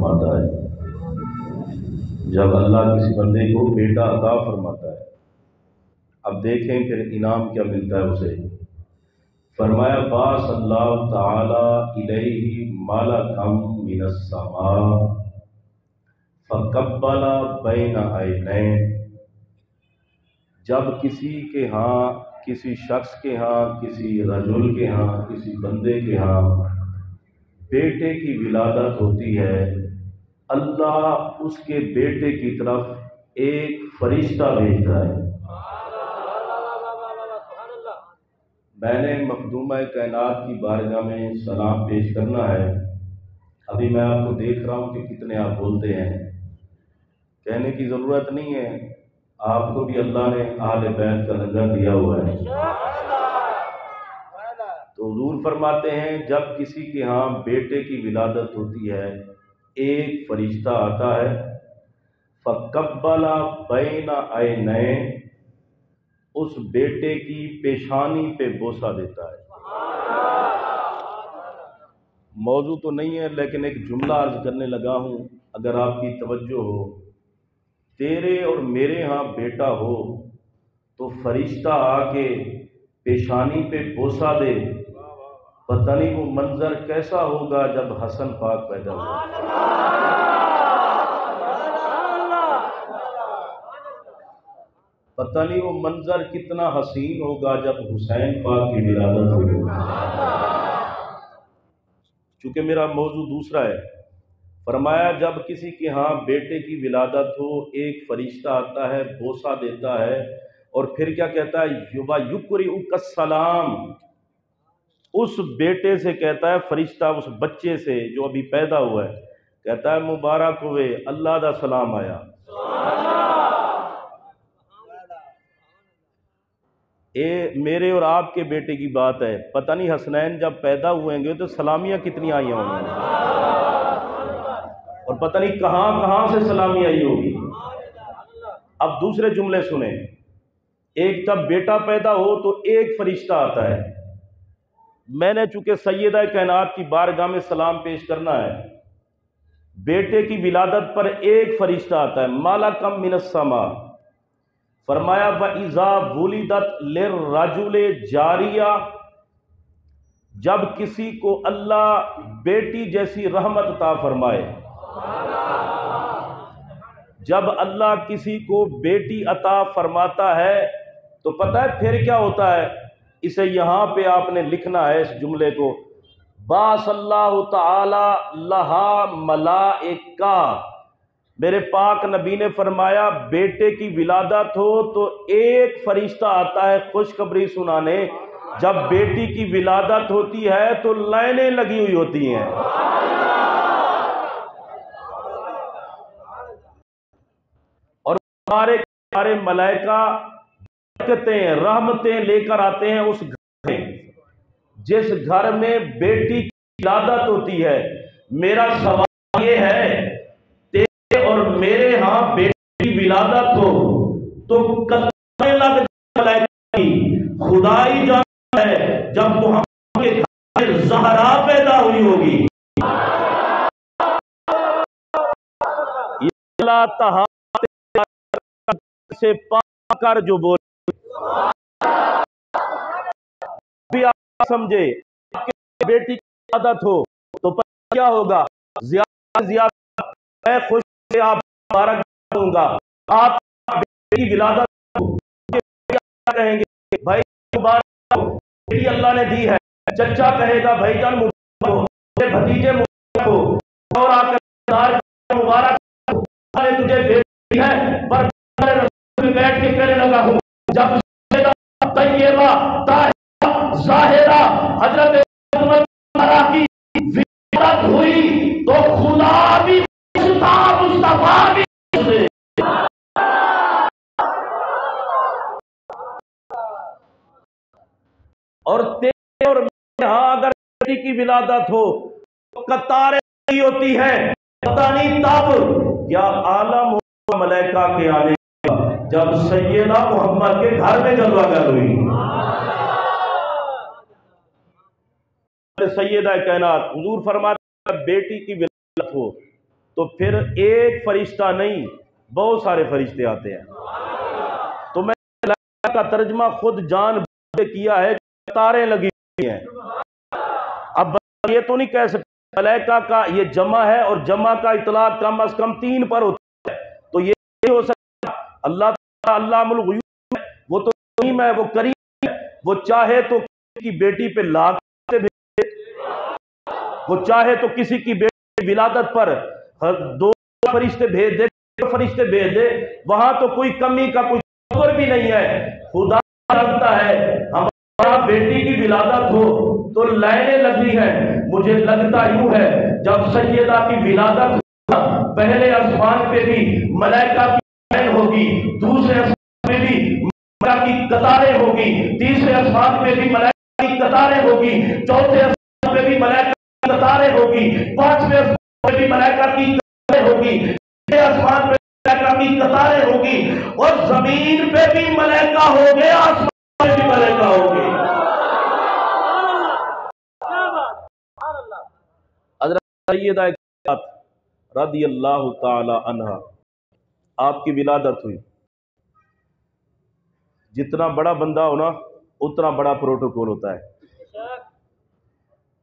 فرماتا ہے جب اللہ کسی بندے کو بیٹا عطا فرماتا ہے۔ اب دیکھیں پھر انعام کیا ملتا ہے اسے۔ فرمایا باس اللہ تعالی الیہ ملکا من السماء فقبل بین عینین۔ جب کسی کے ہاں، کسی شخص کے ہاں، کسی رجل کے ہاں، کسی بندے کے ہاں بیٹے کی ولادت ہوتی ہے، اللہ اس کے بیٹے کی طرف ایک فرشتہ بھیجتا ہے۔ میں نے مخدومہ کائنات کی بارگاہ میں سلام پیش کرنا ہے۔ ابھی میں آپ کو دیکھ رہا ہوں کہ کتنے آپ بولتے ہیں، کہنے کی ضرورت نہیں ہے، آپ کو بھی اللہ نے اہل بیت کا لنگر دیا ہوا ہے۔ تو حضور فرماتے ہیں جب کسی کے ہاں بیٹے کی ولادت ہوتی ہے، ایک فرشتہ آتا ہے، فقبل بین عینین، اس بیٹے کی پیشانی پہ بوسہ دیتا ہے۔ موضوع تو نہیں ہے لیکن ایک جملہ عرض کرنے لگا ہوں، اگر آپ کی توجہ ہو۔ تیرے اور میرے ہاں بیٹا ہو تو فرشتہ آ کے پیشانی پہ بوسہ دے، پتہ نہیں وہ منظر کیسا ہوگا جب حسن پاک پیدا ہو۔ پتہ نہیں وہ منظر کتنا حسین ہوگا جب حسین پاک کی ولادت ہوگی۔ چونکہ میرا موضوع دوسرا ہے، فرمایا جب کسی کے ہاں بیٹے کی ولادت ہو، ایک فرشتہ آتا ہے، بوسہ دیتا ہے، اور پھر کیا کہتا ہے، یُقرئک السلام، اس بیٹے سے کہتا ہے فرشتہ، اس بچے سے جو ابھی پیدا ہوا ہے، کہتا ہے مبارک ہوئے، اللہ دا سلام آیا۔ میرے اور آپ کے بیٹے کی بات ہے، پتہ نہیں حسنین جب پیدا ہوئیں گے تو سلامیاں کتنی آئی ہوں گی، اور پتہ نہیں کہاں کہاں سے سلامی آئی ہوگی۔ اب دوسرے جملے سنیں، ایک جب بیٹا پیدا ہو تو ایک فرشتہ آتا ہے۔ میں نے چونکہ سیدہ کائنات کی بارگاہ میں سلام پیش کرنا ہے، بیٹے کی ولادت پر ایک فرشتہ آتا ہے، ملکا من السماء۔ فرمایا وَإِذَا وُلِدَتْ لِلرَّجُلِ جاریہ، جب کسی کو اللہ بیٹی جیسی رحمت عطا فرمائے، جب اللہ کسی کو بیٹی عطا فرماتا ہے تو پتہ ہے پھر کیا ہوتا ہے، اسے یہاں پہ آپ نے لکھنا ہے اس جملے کو، باس اللہ تعالی لہا ملائکہ۔ میرے پاک نبی نے فرمایا بیٹے کی ولادت ہو تو ایک فرشتہ آتا ہے خوشخبری سنانے، جب بیٹی کی ولادت ہوتی ہے تو لائنیں لگی ہوئی ہوتی ہیں۔ اور ہمارے ملائکہ برکتیں، رحمتیں لے کر آتے ہیں اس گھر میں، جس گھر میں بیٹی کی ولادت ہوتی ہے۔ میرا سوال یہ ہے، تیرے اور میرے ہاں بیٹی کی ولادت ہو تو کتنے لگ ملائکہ کی، خدائی جانتا ہے جب محمد کے گھر میں زہرا پیدا ہوئی ہوگی، اللہ تعالی سے پا کر جو بولے بھی آپ سمجھے، آپ کے بیٹی کی عادت ہو تو پتہ کیا ہوگا، زیادہ زیادہ میں خوش سے آپ مبارک دوں گا۔ آپ بیٹی کی ولادت ہو کیا کہیں گے، بھائی مبارک ہو، بیٹی اللہ نے دی ہے، چچا کہے گا بھائی جان مبارک ہو، بھتیجے مبارک ہو، اور آ کر مبارک ہو، تجھے بیٹی ہے، پر بیٹھ کے کہنے لگا ہوں جب طیبہ طاہرہ ظاہرہ حضرت کی ولادت ہوئی تو خدا بھی مصطفیٰ بھی اور تیرے اور میرے ہاں اگر بیٹی کی ولادت ہو تو قطاریں لگی ہوتی ہے، پتہ نہیں تب کیا عالم ہو ملائکہ کے آنے، جب سیدہ محمد کے گھر میں جلوہ گر ہوئی۔ سیدہ کائنات حضور فرماتے ہیں بیٹی کی ولادت ہو تو پھر ایک فرشتہ نہیں بہت سارے فرشتے آتے ہیں. تو میں کا ترجمہ خود جان کیا ہے، قطاریں لگی ہوئی ہیں. اب یہ تو نہیں کہہ سکتے ملائکہ کا یہ جمع ہے اور جمع کا اطلاق کم از کم 3 پر ہوتا ہے، تو یہ نہیں ہو سکتا. اللہ تعالیٰ علام الغیوب ہے، وہ تو کریم ہے، وہ کریم ہے، وہ چاہے تو کسی کی بیٹی پہ لاکھ سے بھیج دے، وہ چاہے تو کسی کی بیٹی کی ولادت پر 2 فرشتے بھیج دے، 2 فرشتے بھیج دے، وہاں تو کوئی کمی کا کوئی تصور بھی نہیں ہے. خدا لگتا ہے ہمارا بیٹی کی ولادت ہو تو لائنیں لگی ہیں. مجھے لگتا یوں ہے جب سیدہ کی ولادت ہوگا پہلے آسمان پہ بھی ملائکہ کی لائن ہوگی، دوسرے آسمان پہ بھی ملائکہ کی قطاریں ہوگی، تیسرے آسمان پہ بھی ملائکہ کی قطاریں ہوگی، چوتھے آسمان پہ بھی ملائکہ کی قطاریں ہوگی، پانچویں آسمان پہ بھی ملائکہ کی قطاریں ہوگی، چھٹے آسمان پہ ملائکہ کی قطاریں ہوگی، اور زمین پہ بھی ملائکہ ہوگے، آسمان پہ بھی ملائکہ ہوگے. حضرت سیدہ رضی اللہ تعالی عنہ آپ کی ولادت ہوئی. جتنا بڑا بندہ ہونا اتنا بڑا پروٹوکول ہوتا ہے.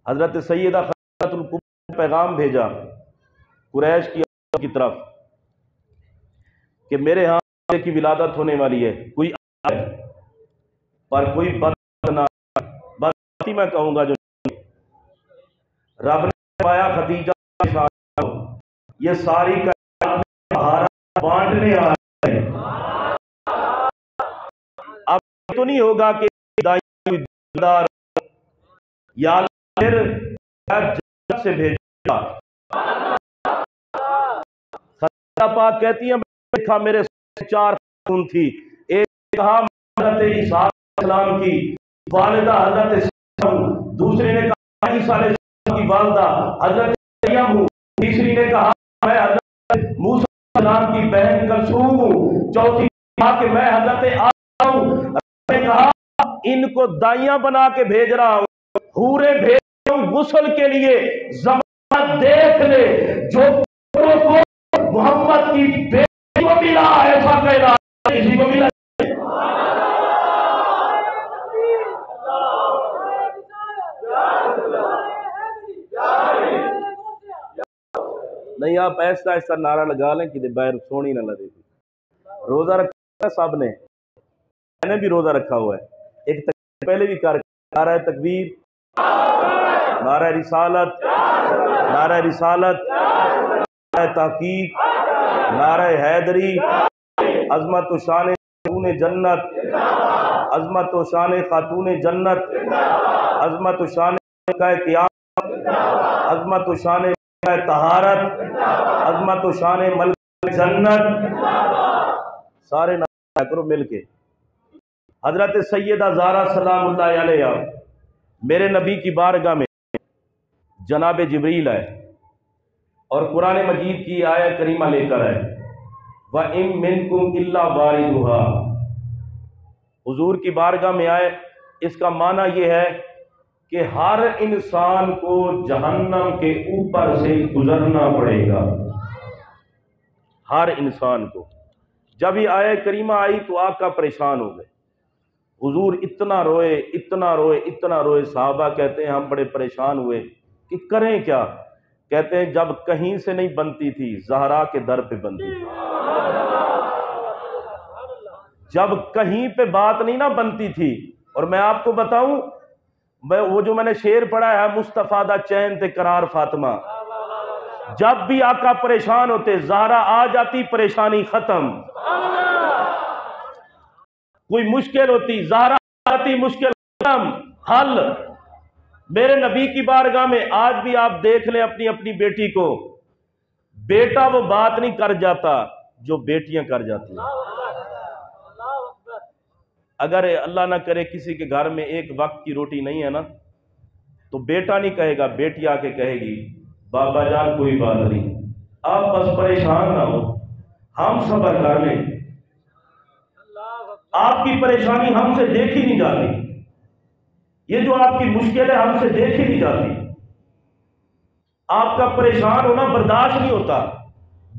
حضرت سیدہ خدیجہ الکبریٰ پیغام بھیجا قریش کی طرف کہ میرے ہاں کی ولادت ہونے والی ہے، کوئی آئے پر کوئی بد نہ بس میں کہوں گا جو رب نے فرمایا خدیجہ یہ ساری بانٹنے آ رہے ہیں. اب تو نہیں ہوگا کہ یا پھر جنت سے بھیجا. خدیجہ پاک کہتی ہیں دیکھا میرے 4 خاتون تھی، ایک کہا حضرت عیسیٰ علیہ السلام کی والدہ حضرت سیدہ، دوسرے نے کہا عیسیٰ علیہ السلام کی والدہ حضرت مریم ہوں، تیسری نے کہا میں حضرت موسیٰ علیہ السلام کی بہن کلثوم ہوں، چوتھی نے کہا کہ میں حضرت آسیہ ہوں. نے کہا ان کو دائیاں بنا کے بھیج رہا ہوں، حوریں بھیج رہا ہوں غسل کے لیے. زمانہ دیکھ لے جو کو محمد کی بیٹی کو ملا ایسا کہہ رہا ہے کسی کو ملا نہیں. آپ ایسا ایسا نعرہ لگا لیں کہ باہر سونی نہ لگے. روزہ رکھا سب نے، میں نے بھی روزہ رکھا ہوا ہے. ایک تکبیر پہلے بھی کر نعرہ تکبیر، نعرہ رسالت، نعرہ رسالت، نعرہ تحقیق، نعرہ حیدری، عظمت و شان خاتون جنت، عظمت و شان خاتون جنت، عظمت و شان قیامت، عظمت و شان طہارت، عظمت و شان ملک جنت. سارے نعرہ کرو مل کے. حضرت سیدہ زہرا سلام اللہ علیہا میرے نبی کی بارگاہ میں جناب جبریل آئے اور قرآن مجید کی آیت کریمہ لے کر آئے وَإِن مِّنكُمْ إِلَّا وَارِدُهَا. حضور کی بارگاہ میں آئے، اس کا معنی یہ ہے کہ ہر انسان کو جہنم کے اوپر سے گزرنا پڑے گا، ہر انسان کو. جب یہ آیت کریمہ آئی تو آقا پریشان ہو گئے. حضور اتنا روئے اتنا روئے اتنا روئے. صحابہ کہتے ہیں ہم بڑے پریشان ہوئے کہ کریں کیا. کہتے ہیں جب کہیں سے نہیں بنتی تھی زہرا کے در پہ بنتی تھی. جب کہیں پہ بات نہیں نہ بنتی تھی. اور میں آپ کو بتاؤں وہ جو میں نے شعر پڑھا ہے مصطفیٰ دا چین تے قرار فاطمہ، جب بھی آقا پریشان ہوتے زہرا آ جاتی پریشانی ختم. کوئی مشکل ہوتی زہرا آتی مشکل ختم حل. میرے نبی کی بارگاہ میں آج بھی آپ دیکھ لیں اپنی اپنی بیٹی کو، بیٹا وہ بات نہیں کر جاتا جو بیٹیاں کر جاتی ہیں. اگر اللہ نہ کرے کسی کے گھر میں ایک وقت کی روٹی نہیں ہے نا تو بیٹا نہیں کہے گا، بیٹی آ کے کہے گی بابا جان کوئی بات نہیں، آپ بس پریشان نہ ہو، ہم صبر کر لیں. آپ کی پریشانی ہم سے دیکھی نہیں جاتی، یہ جو آپ کی مشکل ہے ہم سے دیکھی نہیں جاتی. آپ کا پریشان ہونا برداشت نہیں ہوتا.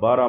12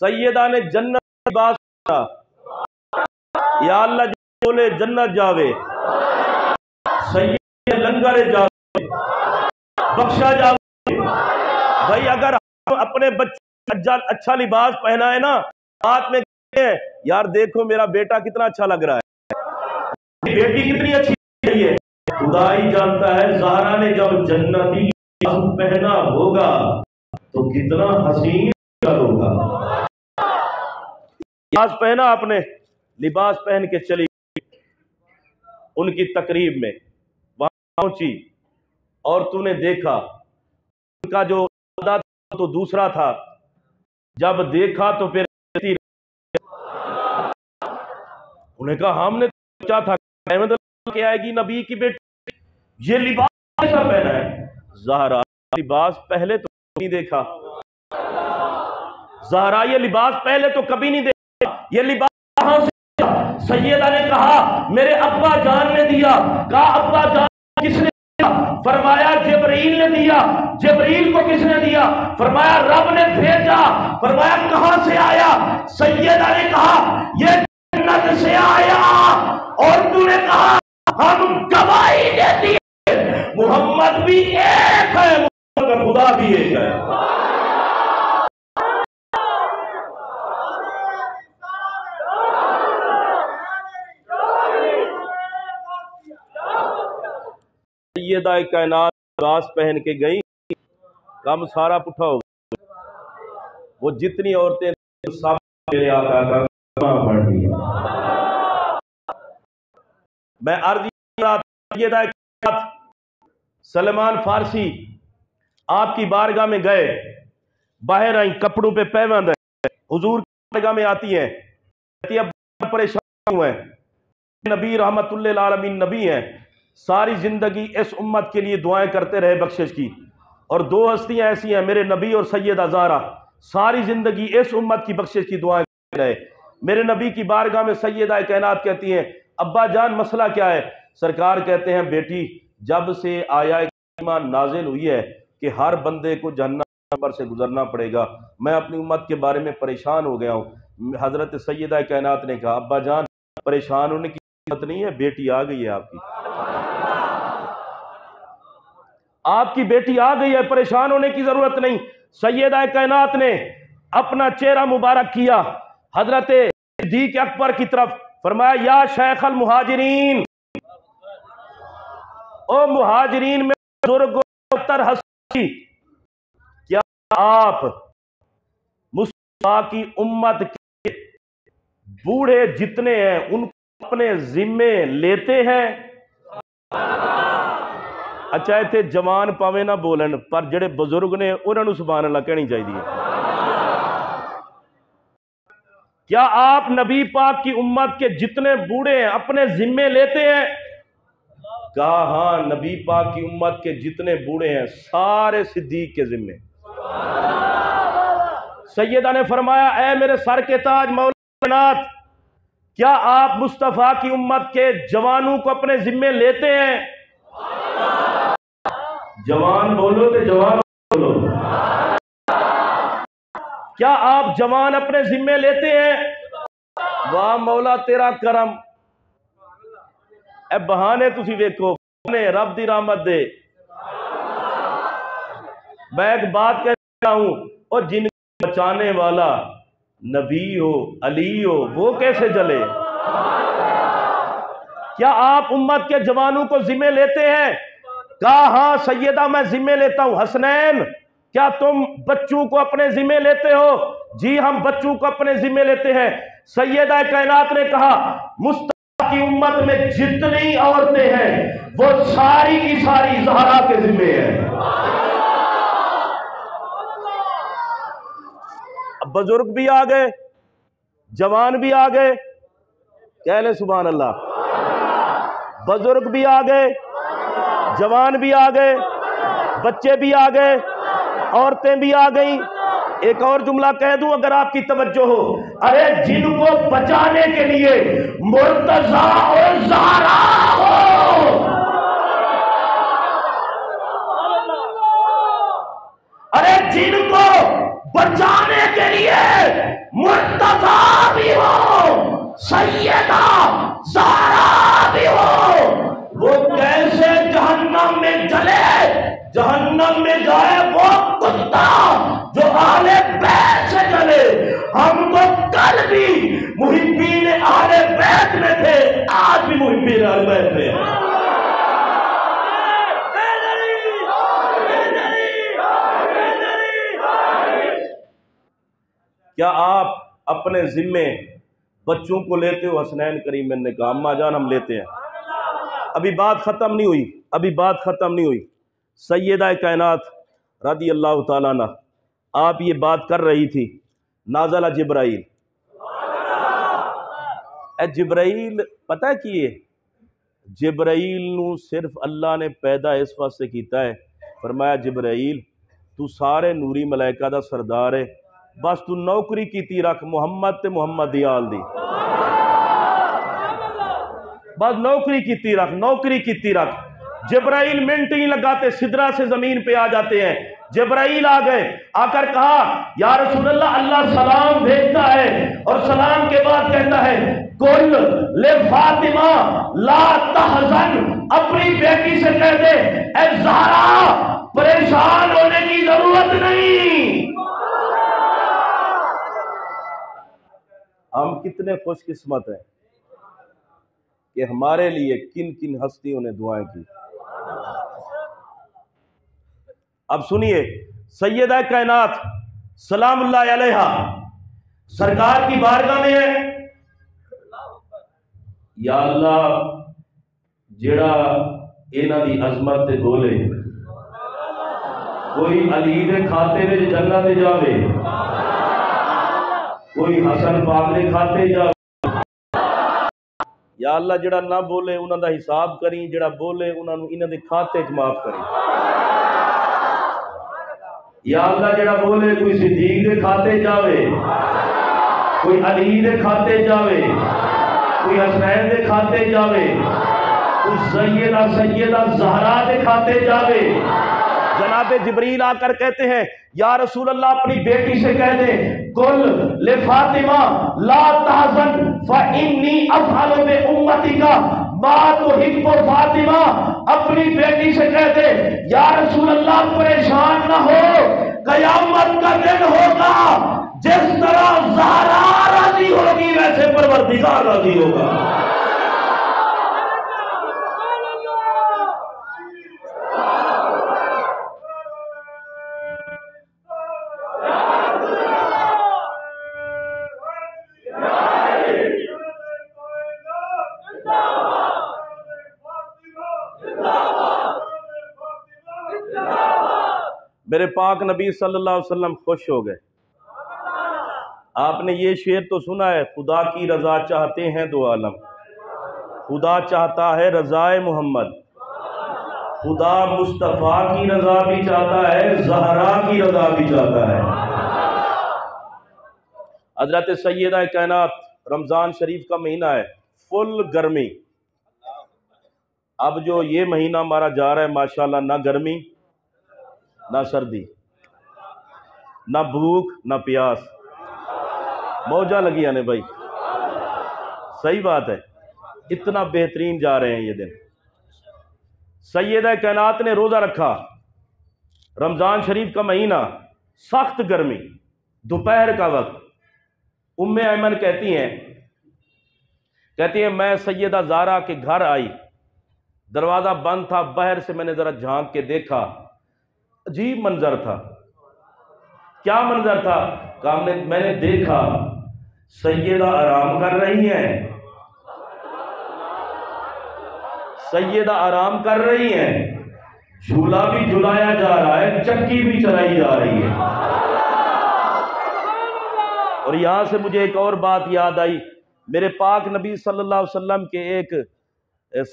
سیدہ نے جنت کی بات سنا، یا اللہ جو بولے جنت جاوے، سیدہ لنگر جاوے، بخشا جاوے۔ بھائی اگر ہم اپنے بچے اچھا لباس پہنا ہے نا، ہاتھ میں کہتے ہیں یار دیکھو میرا بیٹا کتنا اچھا لگ رہا ہے، بیٹی کتنی اچھی لگ رہی ہے، خدا ہی جانتا ہے زہرا نے جب جنتی لباس پہنا ہوگا تو کتنا حسین ہوگا۔ لباس پہنا آپ نے، لباس پہن کے چلی ان کی تقریب میں، وہاں پہنچی اور تو نے دیکھا ان کا جو تو دوسرا تھا، جب دیکھا تو پھر انہیں کہا ہم نے سوچا تھا کہ آئے گی نبی کی بیٹی، یہ لباس کیسا پہنا ہے؟ زہرا لباس پہلے تو نہیں دیکھا، زہرا یہ لباس پہلے تو کبھی نہیں دیکھا، یہ لباس کہاں سے؟ سیدہ نے کہا میرے ابا جان نے دیا۔ کہا ابا جان کس نے دیا؟ فرمایا جبرائیل نے دیا۔ جبرائیل کو کس نے دیا؟ فرمایا رب نے بھیجا۔ فرمایا کہاں سے آیا؟ سیدہ نے کہا یہ جنت سے آیا، اور تو نے کہا ہم گواہی دیتی ہیں محمد بھی ایک ہے، محمد کا خدا بھی ایک ہے۔ سیدہ کائنات لباس پہن کے گئی، کام سارا پٹھا ہو گیا، وہ جتنی عورتیں سب میرے آقا کا کلمہ پڑھ لیا۔ میں عرض یہ رہا تھا سیدہ کائنات سلمان فارسی آپ کی بارگاہ میں گئے، باہر آئیں کپڑوں پہ پیوند ہے، حضور کی بارگاہ میں آتی ہیں، کہتی ہے پریشان ہوئے، نبی رحمت اللہ العالمین نبی ہیں، ساری زندگی اس امت کے لیے دعائیں کرتے رہے بخشش کی، اور دو ہستیاں ایسی ہیں میرے نبی اور سیدہ زہرا، ساری زندگی اس امت کی بخشش کی دعائیں کرتے رہے۔ میرے نبی کی بارگاہ میں سیدہ کائنات کہتی ہیں ابا جان مسئلہ کیا ہے؟ سرکار کہتے ہیں بیٹی جب سے آیا کریمہ نازل ہوئی ہے کہ ہر بندے کو جہنم پر سے گزرنا پڑے گا، میں اپنی امت کے بارے میں پریشان ہو گیا ہوں۔ حضرت سیدہ کائنات نے کہا ابا جان پریشان ہونے کی ضرورت نہیں ہے، بیٹی آ گئی ہے آپ کی، آپ کی بیٹی آ گئی ہے، پریشان ہونے کی ضرورت نہیں۔ سیدہ کائنات نے اپنا چہرہ مبارک کیا حضرت صدیق اکبر کی طرف، فرمایا یا شیخ المہاجرین، او مہاجرین میں بزرگ و تر ہستی، کیا آپ مصطفیٰ کی امت کے بوڑھے جتنے ہیں ان کو اپنے ذمے لیتے ہیں؟ اچھا ایتھے جوان پاوے نہ بولن پر جڑے بزرگ نے انہوں نے سبحان اللہ کہنی چاہیے، کیا آپ نبی پاک کی امت کے جتنے بوڑھے ہیں اپنے ذمے لیتے ہیں؟ کہا ہاں نبی پاک کی امت کے جتنے بوڑھے ہیں سارے صدیق کے ذمے۔ سیدہ نے فرمایا اے میرے سر کے تاج مولا، کیا آپ مصطفیٰ کی امت کے جوانوں کو اپنے ذمے لیتے ہیں؟ جوان بولو تو جوان بولو، کیا آپ جوان اپنے ذمے لیتے ہیں؟ واہ مولا تیرا کرم، اے بہانے تسی ویکھو رب دی رحمت دے۔ میں ایک بات کہتا ہوں اور جن کو بچانے والا نبی ہو علی ہو وہ کیسے جلے؟ کیا آپ امت کے جوانوں کو ذمے لیتے ہیں؟ کہا ہاں سیدہ میں ذمے لیتا ہوں۔ حسنین کیا تم بچوں کو اپنے ذمے لیتے ہو؟ جی ہم بچوں کو اپنے ذمے لیتے ہیں۔ سیدہ کائنات نے کہا مصطفیٰ کی امت میں جتنی عورتیں ہیں وہ ساری کی ساری زہرا کے ذمے ہیں۔ بزرگ بھی آ گئے، جوان بھی آ گئے، کہہ لیں سبحان اللہ، بزرگ بھی آ گئے، جوان بھی آ گئے، بچے بھی آ گئے، عورتیں بھی آ گئیں۔ ایک اور جملہ کہہ دوں اگر آپ کی توجہ ہو، ارے جن کو بچانے کے لیے مرتضی اور زہرا ہو، ارے جن کو بچانے کے لیے سیدہ زہرا بھی ہو، وہ کیسے جہنم میں جلے، جہنم میں جائے وہ کتا جو آل بیت سے جلے۔ ہم تو کل بھی محبین آل بیت میں تھے، آج بھی محبین آل بیت میں ہیں۔ کیا آپ اپنے ذمے بچوں کو لیتے ہو؟ حسنین کریم نے کہا اماں جان ہم لیتے ہیں۔ ابھی بات ختم نہیں ہوئی، ابھی بات ختم نہیں ہوئی۔ سیدہ کائنات رضی اللہ تعالیٰ عنہ آپ یہ بات کر رہی تھی، نازل جبرائیل۔ اے جبرائیل پتہ کیے جبرائیل نو صرف اللہ نے پیدا اس واسطے کیتا ہے، فرمایا جبرائیل تو سارے نوری ملائکہ دا سردار ہے، بس تو نوکری کیتی رکھ محمد تے محمد دیال دی، بس نوکری کیتی رکھ، نوکری کیتی رکھ۔ جبرائیل منٹ ہی لگاتے سدرہ سے زمین پہ آ جاتے ہیں۔ جبرائیل آ گئے، آ کر کہا یا رسول اللہ اللہ سلام بھیجتا ہے اور سلام کے بعد کہتا ہے کل لفاطمہ لا تحزن، اپنی بیٹی سے کہہ دے اے زہرا پریشان ہونے کی ضرورت نہیں۔ ہم کتنے خوش قسمت ہیں کہ ہمارے لیے کن کن ہستیوں نے دعائیں کی۔ اب سنیے سیدہ کائنات سلام اللہ علیہا سرکار کی بارگاہ میں ہے، یا اللہ جڑا انہاں دی عظمت تے بولے، کوئی علی دے کھاتے میں جنت تے جاوے، کوئی حسن پاک دے کھاتے جاوے، یا اللہ جڑا نہ بولے انہاں دا حساب کریں، جڑا بولے انہاں نو انہاں دے کھاتے چ معاف کریں۔ یا اللہ جڑا بولے کوئی صدیق دے کھاتے جاوے، کوئی علی دے کھاتے جاوے، کوئی حسنین دے کھاتے جاوے، کوئی سیدہ زہرا دے کھاتے جاوے۔ جناب جبریل آ کر کہتے ہیں یا رسول اللہ اپنی بیٹی سے کہہ دے کل لفاطمہ لا تحزن فإنی افعل بأمتک ما تحب فاطمہ، اپنی بیٹی سے کہہ دے یا رسول اللہ پریشان نہ ہو، قیامت کا دن ہوگا جس طرح زہرا راضی ہوگی ویسے پروردگار راضی ہوگا۔ میرے پاک نبی صلی اللہ علیہ وسلم خوش ہو گئے۔ آپ نے یہ شعر تو سنا ہے خدا کی رضا چاہتے ہیں دو عالم، خدا چاہتا ہے رضائے محمد، خدا مصطفیٰ کی رضا بھی چاہتا ہے، زہرا کی رضا بھی چاہتا ہے۔ حضرت سیدہ کائنات رمضان شریف کا مہینہ ہے، فل گرمی۔ اب جو یہ مہینہ ہمارا جا رہا ہے ماشاءاللہ نہ گرمی نہ سردی، نہ بھوک نہ پیاس، موجہ لگی نے بھائی، صحیح بات ہے، اتنا بہترین جا رہے ہیں یہ دن۔ سیدہ کائنات نے روزہ رکھا، رمضان شریف کا مہینہ، سخت گرمی، دوپہر کا وقت۔ ام ایمن کہتی ہیں میں سیدہ زہرا کے گھر آئی، دروازہ بند تھا، باہر سے میں نے ذرا جھانک کے دیکھا، عجیب منظر تھا۔ کیا منظر تھا؟ کہا میں نے دیکھا سیدہ آرام کر رہی ہیں، سیدہ آرام کر رہی ہیں، جھولا بھی جھلایا جا رہا ہے، چکی بھی چلائی جا رہی ہے۔ اور یہاں سے مجھے ایک اور بات یاد آئی، میرے پاک نبی صلی اللہ علیہ وسلم کے ایک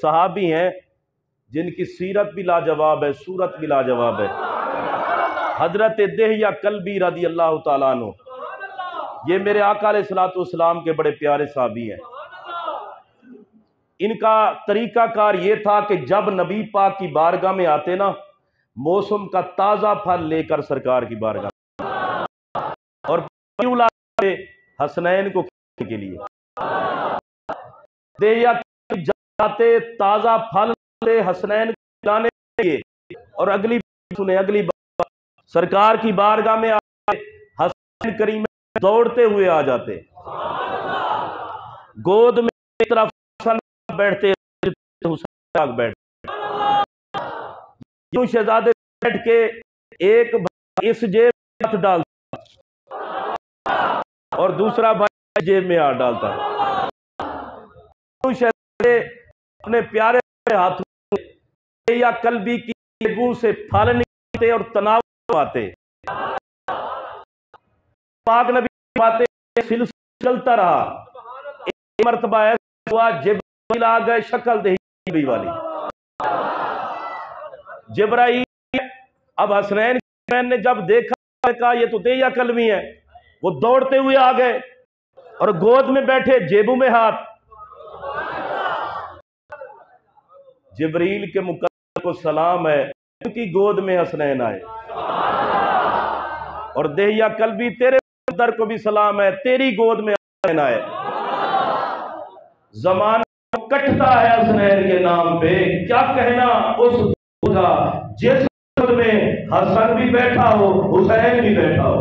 صحابی ہیں جن کی سیرت بھی لاجواب ہے، صورت بھی لاجواب ہے، حضرت دہیہ کلبی رضی اللہ تعالیٰ عنہ۔ یہ میرے آقا علیہ الصلوۃ والسلام کے بڑے پیارے صحابی ہیں۔ ان کا طریقہ کار یہ تھا کہ جب نبی پاک کی بارگاہ میں آتے نا، موسم کا تازہ پھل لے کر سرکار کی بارگاہ اور حسنین کو کھانے کے لیے دہیا جاتے تازہ پھل حسنین کھلانے کے لیے، اور اگلی سنیں، اگلی بات سرکار کی بارگاہ میں آئے، حسنین کریم دوڑتے ہوئے آ جاتے، گود میں ایک طرف حسن بیٹھتے، حسین بیٹھتے، یوں شہزادے بیٹھ کے ایک بھائی اس جیب میں ہاتھ ڈالتا اور دوسرا بھائی جیب میں ہاتھ ڈالتا، یوں شہزادے اپنے پیارے ہاتھوں یا قلبی کی جیبوں سے پھل نکالتے اور تناول آتے، پاک نبی کی باتیں سلسلہ چلتا رہا۔ ایک مرتبہ ایسا ہوا جبرائیل آ گئے شکل دہی والی، جبرائیل اب حسنین نے جب دیکھا کہا یہ تو دہیا کلمی ہے، وہ دوڑتے ہوئے آ گئے اور گود میں بیٹھے جیبوں میں ہاتھ۔ جبریل کے مقدس کو سلام ہے، ان کی گود میں حسنین آئے، اور دہیا قلبی تیرے در کو بھی سلام ہے، تیری گود میں حسنین آئے۔ زمانہ کٹتا ہے حسنین کے نام پہ، کیا کہنا اس کا جس گود میں حسن بھی بیٹھا ہو حسین بھی بیٹھا ہو۔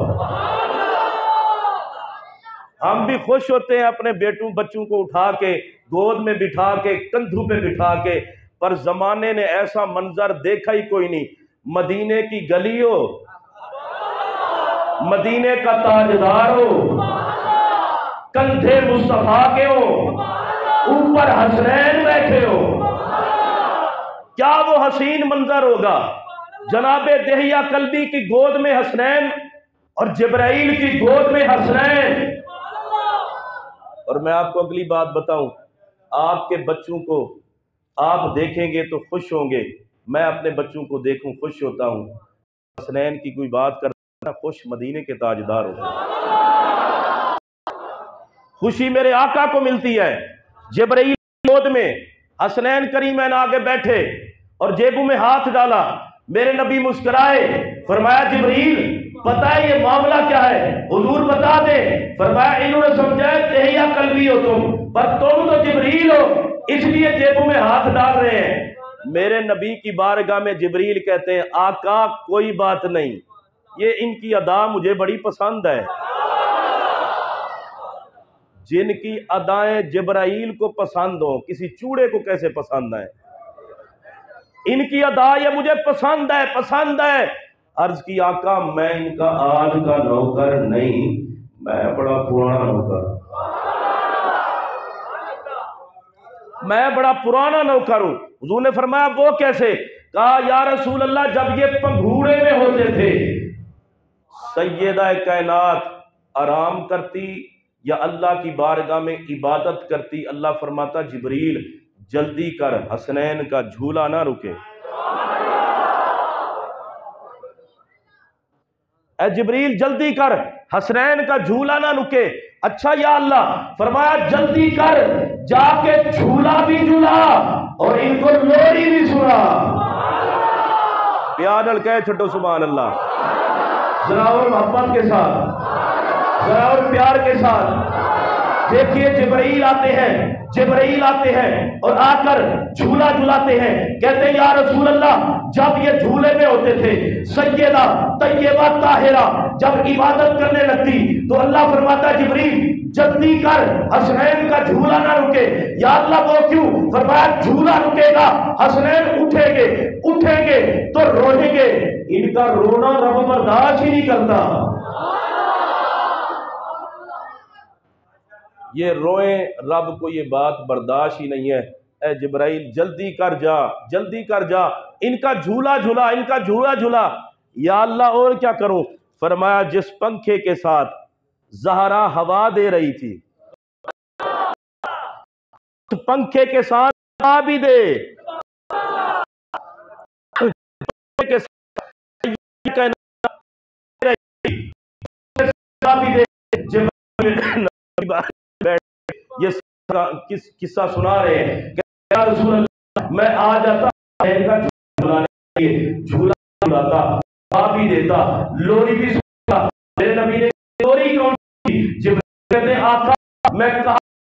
ہم بھی خوش ہوتے ہیں اپنے بچوں کو اٹھا کے گود میں بٹھا کے کندھوں پہ بٹھا کے، پر زمانے نے ایسا منظر دیکھا ہی کوئی نہیں۔ مدینے کی گلی ہو، مدینے کا تاجدار ہو، کندھے مصطفیٰ کے ہو، اوپر حسنین بیٹھے ہو، کیا وہ حسین منظر ہوگا؟ جناب دہیا قلبی کی گود میں حسنین اور جبرائیل کی گود میں حسنین۔ اور میں آپ کو اگلی بات بتاؤں، آپ کے بچوں کو آپ دیکھیں گے تو خوش ہوں گے، میں اپنے بچوں کو دیکھوں خوش ہوتا ہوں، حسنین کی کوئی بات کرنا خوش مدینے کے تاجدار ہوتا ہے، خوشی میرے آقا کو ملتی ہے۔ جبرائیل کی گود میں حسنین کریمین آگے بیٹھے اور جیبوں میں ہاتھ ڈالا، میرے نبی مسکرائے، فرمایا جبرائیل پتہ ہے یہ معاملہ کیا ہے؟ حضور بتا دے۔ فرمایا انہوں نے سمجھا دہیا قلبی ہو تم، پر تم تو جبرائیل ہو اس لیے جیبوں میں ہاتھ ڈال رہے ہیں۔ میرے نبی کی بارگاہ میں جبرائیل کہتے ہیں آقا کوئی بات نہیں، یہ ان کی ادا مجھے بڑی پسند ہے۔ جن کی ادائیں جبرائیل کو پسند ہوں کسی چوڑے کو کیسے پسند ہے؟ ان کی ادا یہ مجھے پسند ہے، پسند ہے۔ عرض کی آقا میں ان کا آج کا نوکر نہیں، میں بڑا پرانا نوکر، میں بڑا پرانا نوکر ہوں۔ حضور نے فرمایا وہ کیسے؟ کہا یا رسول اللہ جب یہ پنگھوڑے میں ہوتے تھے سیدہ کائنات آرام کرتی یا اللہ کی بارگاہ میں عبادت کرتی، اللہ فرماتا جبریل جلدی کر حسنین کا جھولا نہ رکے، اے جبریل جلدی کر حسنین کا جھولا نہ رکے۔ اچھا یا اللہ، فرمایا جلدی کر جا کے جھولا بھی جھولا اور ان کو لوری بھی سنا۔ پیار نال کہے چھٹو سبحان اللہ، ذرا اور محبت کے ساتھ، ذرا اور پیار کے ساتھ۔ دیکھیے جبرائیل آتے ہیں، جبرائیل آتے ہیں اور آ کر جھولا جھلاتے ہیں، کہتے ہیں یا رسول اللہ جب یہ جھولے میں ہوتے تھے سیدہ طیبہ طاہرہ جب عبادت کرنے لگتی تو اللہ فرماتا جبریل جلدی کر حسنین کا جھولا نہ رکے۔ یا اللہ وہ کیوں؟ فرمایا جھولا رکے گا حسنین اٹھیں گے تو روئیں گے، ان کا رونا رب برداشت ہی نہیں کرتا۔ یہ روئیں رب کو یہ بات برداشت ہی نہیں ہے۔ اے جبرائیل جلدی کر جا، جلدی کر جا، ان کا جھولا جھولا، ان کا جھولا جھولا۔ یا اللہ اور کیا کروں؟ فرمایا جس پنکھے کے ساتھ زہرا ہوا دے رہی تھی پنکھے کے ساتھ ہوا بھی دے، کے ساتھ یہ قصہ سنا رہے ہیں کہ یا رسول اللہ میں آ جاتا جھولا جھولاتا، بھی دیتا، لوری بھی سنتا۔ میرے نبی نے لوری کون سی؟ جبرائیل کہتے ہیں آقا میں کہا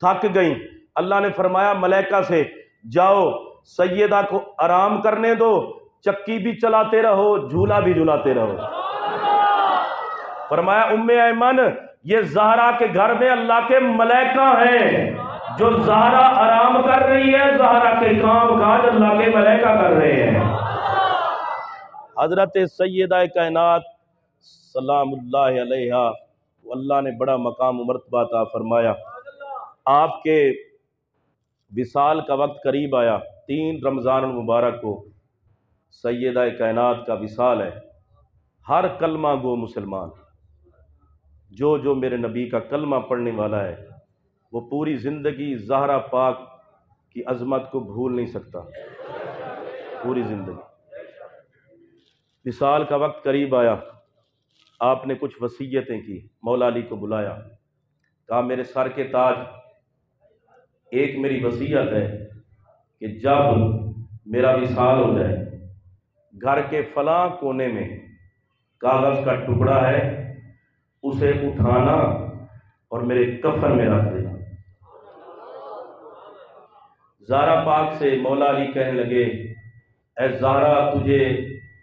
تھک گئیں، اللہ نے فرمایا ملائکہ سے جاؤ سیدہ کو آرام کرنے دو، چکی بھی چلاتے رہو، جھولا بھی جھلاتے رہو۔ فرمایا ام ایمن یہ زہرا کے گھر میں اللہ کے ملائکہ ہیں، جو زہرا آرام کر رہی ہے، زہرا کے کام کاج اللہ کے ملائکہ کر رہے ہیں۔ حضرت سیدہ کائنات سلام اللہ علیہا، اللہ نے بڑا مقام و مرتبہ عطا فرمایا۔ آپ کے وصال کا وقت قریب آیا، 3 رمضان المبارک کو سیدہ کائنات کا وصال ہے۔ ہر کلمہ گو مسلمان، جو میرے نبی کا کلمہ پڑھنے والا ہے، وہ پوری زندگی زہرا پاک کی عظمت کو بھول نہیں سکتا، پوری زندگی۔ وصال کا وقت قریب آیا، آپ نے کچھ وصیتیں کی، مولا علی کو بلایا، کہا میرے سر کے تاج، ایک میری وصیت ہے کہ جب میرا وصال ہو جائے، گھر کے فلاں کونے میں کاغذ کا ٹکڑا ہے، اسے اٹھانا اور میرے کفن میں رکھ دینا۔ زہرا پاک سے مولا علی کہنے لگے اے زہرا تجھے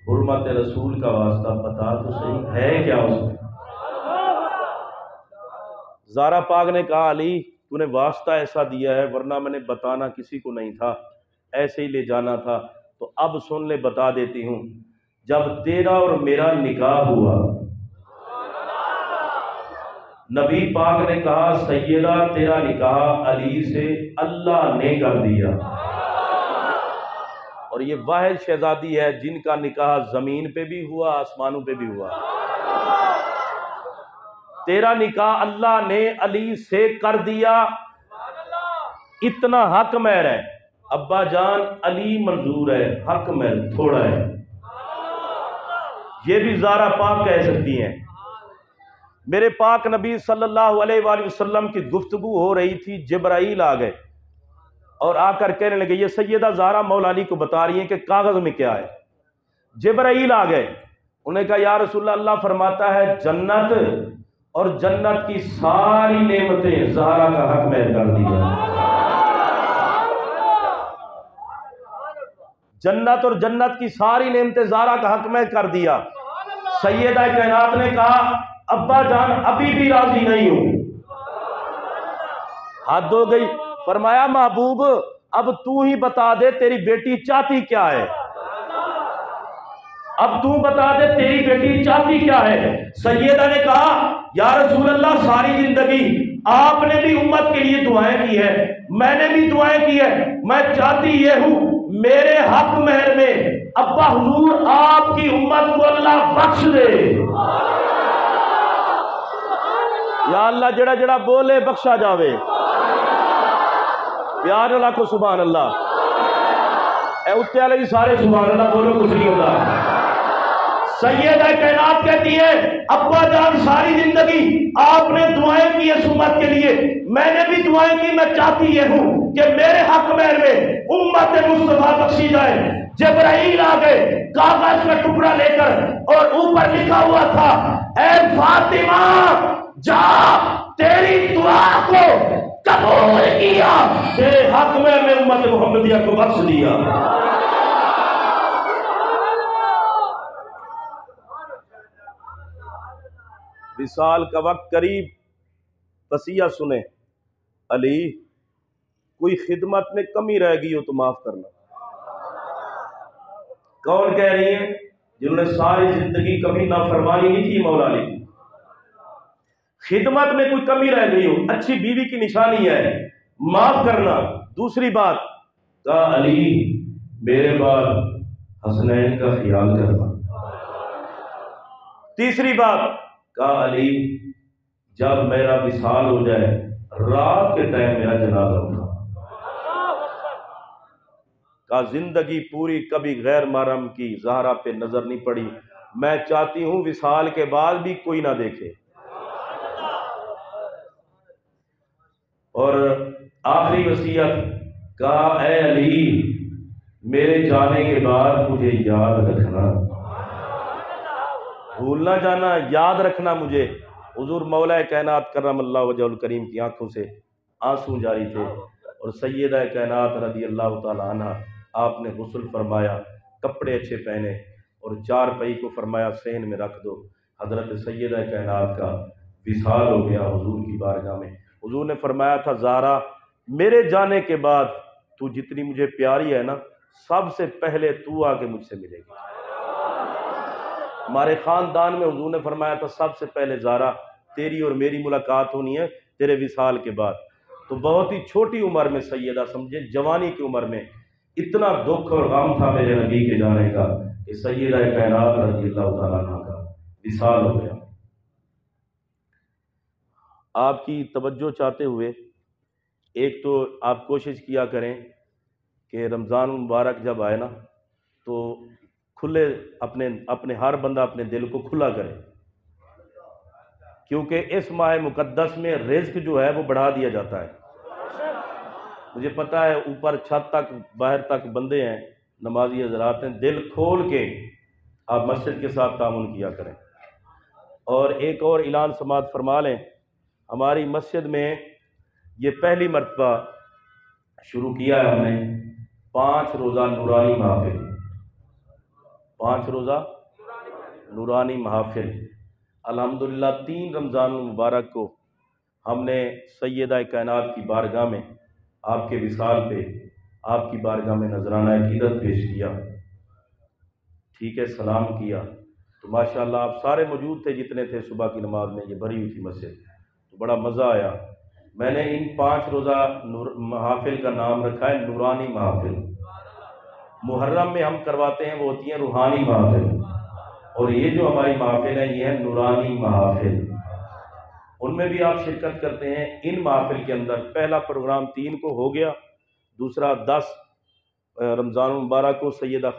حرمت رسول کا واسطہ بتا تو صحیح ہے کیا اس میں؟ زہرا پاک نے کہا علی تو نے واسطہ ایسا دیا ہے، ورنہ میں نے بتانا کسی کو نہیں تھا، ایسے ہی لے جانا تھا، تو اب سن لے بتا دیتی ہوں۔ جب تیرا اور میرا نکاح ہوا، نبی پاک نے کہا سیدہ تیرا نکاح علی سے اللہ نے کر دیا، اور یہ واحد شہزادی ہے جن کا نکاح زمین پہ بھی ہوا، آسمانوں پہ بھی ہوا۔ تیرا نکاح اللہ نے علی سے کر دیا، اتنا حق مہر ہے، ابا جان علی منظور ہے، حق مہر تھوڑا ہے، یہ بھی زہرا پاک کہہ سکتی ہیں۔ میرے پاک نبی صلی اللہ علیہ وآلہ وسلم کی گفتگو ہو رہی تھی، جبرائیل آ گئے اور آ کر کہنے لگے یہ سیدہ زہرا مولا علی کو بتا رہی ہیں کہ کاغذ میں کیا ہے۔ جبرائیل آ گئے، انہیں کہا یا رسول اللہ، اللہ فرماتا ہے جنت اور جنت کی ساری نعمتیں زہرا کا حق مہر کر دیا۔ جنت اور جنت کی ساری نعمتیں زہرا کا حق مہر کر دیا۔ سیدہ کائنات نے کہا ابا جان ابھی بھی راضی نہیں ہوں، حد ہو گئی۔ فرمایا محبوب اب تو ہی بتا دے تیری بیٹی چاہتی کیا ہے، اب تو بتا دے تیری بیٹی چاہتی کیا ہے۔ سیدہ نے کہا یا رسول اللہ ساری زندگی آپ نے بھی امت کے لیے دعائیں کی ہے، میں نے بھی دعائیں کی ہے، میں چاہتی یہ ہوں میرے حق مہر میں ابا حضور آپ کی امت کو اللہ بخش دے۔ یا اللہ جڑا جڑا بولے بخشا جاوے، پیار اللہ کو سبحان اللہ، اے اتے والے بھی سارے سبحان اللہ بولو، کچھ نہیں ہوتا۔ سیدہ کائنات کہتی ہے ابا جان ساری زندگی آپ نے دعائیں کی اس امت کے لیے، میں نے بھی دعائیں کی، میں چاہتی یہ ہوں کہ میرے حق مہر میں امت مصطفیٰ بخشی جائے۔ جبرائیل آ گئے کاغذ کا ٹکڑا لے کر، اور اوپر لکھا ہوا تھا اے فاطمہ جا تیری دعا کو قبول کیا، تیرے حق مہر میں امت محمدیہ کو بخش دیا۔ وصال کا وقت قریب، وصیت سنیں علی کوئی خدمت میں کمی رہ گئی ہو تو معاف کرنا۔ کون کہہ رہی ہیں؟ جنہوں نے ساری زندگی کبھی نافرمانی نہیں کی مولا علی کی، خدمت میں کوئی کمی رہ گئی ہو، اچھی بیوی کی نشانی ہے معاف کرنا۔ دوسری بات کہا علی میرے بعد حسنین کا خیال کرنا۔ تیسری بات کہا علی جب میرا وصال ہو جائے رات کے ٹائم میرا جنازہ اٹھا۔ کہا زندگی پوری کبھی غیر محرم کی زہرا پہ نظر نہیں پڑی، میں چاہتی ہوں وصال کے بعد بھی کوئی نہ دیکھے۔ اور آخری وصیت کہا اے علی میرے جانے کے بعد مجھے یاد رکھنا، بھولنا جانا، یاد رکھنا مجھے۔ حضور مولا کائنات کرم اللہ وجہ الکریم کی آنکھوں سے آنسو جاری تھے، اور سیدہ کائنات رضی اللہ تعالی عنہ آپ نے غسل فرمایا، کپڑے اچھے پہنے اور چار پئی کو فرمایا صحن میں رکھ دو۔ حضرت سیدہ کائنات کا وصال ہو گیا حضور کی بارگاہ میں۔ حضور نے فرمایا تھا زہرا میرے جانے کے بعد تو جتنی مجھے پیاری ہے نا، سب سے پہلے تو آ کے مجھ سے ملے گی۔ ہمارے خاندان میں حضور نے فرمایا تھا سب سے پہلے زہرا تیری اور میری ملاقات ہونی ہے تیرے وصال کے بعد۔ تو بہت ہی چھوٹی عمر میں سیدہ سمجھے جوانی کی عمر میں اتنا دکھ اور غم تھا میرے نبی کے جانے کا کہ سیدہ کائنات رضی اللہ تعالیٰ عنہ کا وصال ہو گیا۔ آپ کی توجہ چاہتے ہوئے ایک تو آپ کوشش کیا کریں کہ رمضان مبارک جب آئے نا تو کھلے اپنے ہر بندہ اپنے دل کو کھلا کرے، کیونکہ اس ماہ مقدس میں رزق جو ہے وہ بڑھا دیا جاتا ہے۔ مجھے پتہ ہے اوپر چھت تک باہر تک بندے ہیں، نمازی حضرات ہیں، دل کھول کے آپ مسجد کے ساتھ تعاون کیا کریں۔ اور ایک اور اعلان سماعت فرما لیں، ہماری مسجد میں یہ پہلی مرتبہ شروع کیا ہے ہم نے 5 روزہ نورانی محافل، 5 روزہ نورانی محافل۔ الحمدللہ 3 رمضان المبارک کو ہم نے سیدہ کائنات کی بارگاہ میں آپ کے وصال پہ آپ کی بارگاہ میں نذرانہ عقیدت پیش کیا، ٹھیک ہے، سلام کیا۔ تو ماشاءاللہ آپ سارے موجود تھے جتنے تھے، صبح کی نماز میں یہ بھری ہوئی تھی مسجد، تو بڑا مزہ آیا۔ میں نے ان 5 روزہ محافل کا نام رکھا ہے نورانی محافل۔ محرم میں ہم کرواتے ہیں وہ ہوتی ہیں روحانی محافل، اور یہ جو ہماری محافل ہیں یہ ہے نورانی محافل، ان میں بھی آپ شرکت کرتے ہیں۔ ان محافل کے اندر پہلا پروگرام 3 کو ہو گیا، دوسرا 10 رمضان المبارک کو سیدہ